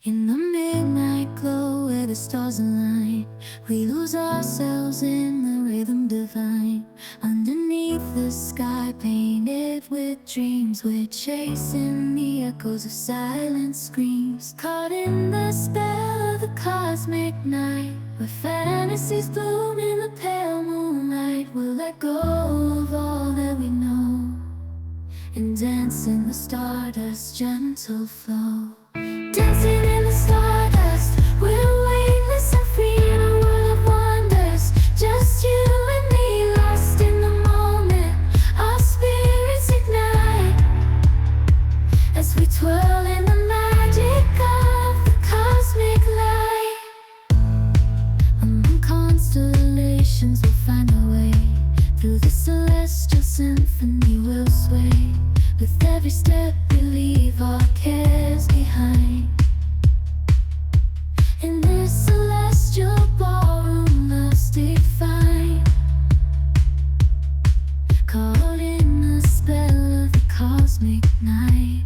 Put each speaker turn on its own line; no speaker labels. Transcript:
In the midnight glow where the stars align, we lose ourselves in the rhythm divine. Underneath the sky painted with dreams, we're chasing the echoes of silent screams. Caught in the spell of the cosmic night, where fantasies bloom in the pale moonlight. We'll let go of all that we know and dance in the stardust's gentle flow. Dancing in the stardust, we're weightless and free in a world of wonders. Just you and me, lost in the moment. Our spirits ignite as we twirl in the magic of the cosmic light. Among constellations, we'll find our way. Through the celestial symphony, we'll sway. With every step, we leave our cares behind. In this celestial ballroom, love's defined. Caught in the spell of the cosmic night.